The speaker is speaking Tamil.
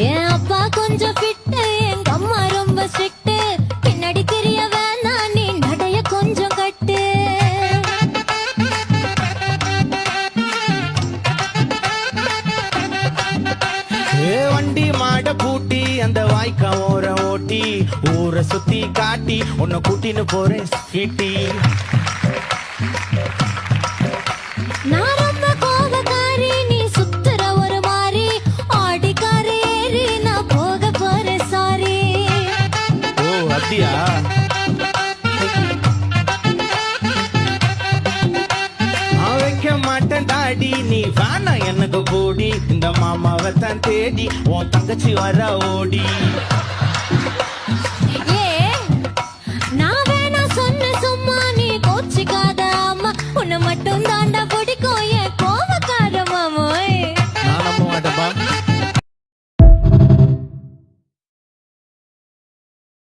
என் அப்பா கொஞ்சம் ஃபிட்டு, எங்க அம்மா ரொம்ப ஸ்ட்ரிக்ட். பின்னாடி தெரிய வேணாம், நீ நடைய கொஞ்சம் கட்டு. வண்டி மாட பூட்டி அந்த வாய்க்கா ஓர ஓட்டி ஊரை சுத்தி காட்டி உன்னை கூட்டின்னு போறேன் ஸ்வீட்டி. நான் ரொம்ப கோபக்காரி, நீ சுத்துற ஒரு மாறி. ஆடிக்கார ஏறி நான் போக போறேன் சாரி. ஓ அப்படியா? நான் வைக்க மாட்டேன் தாடி, நீ வேணா எனக்கு போடி. இந்த மாமாவை தான் தேடி உன் தங்கச்சி வர ஓடி.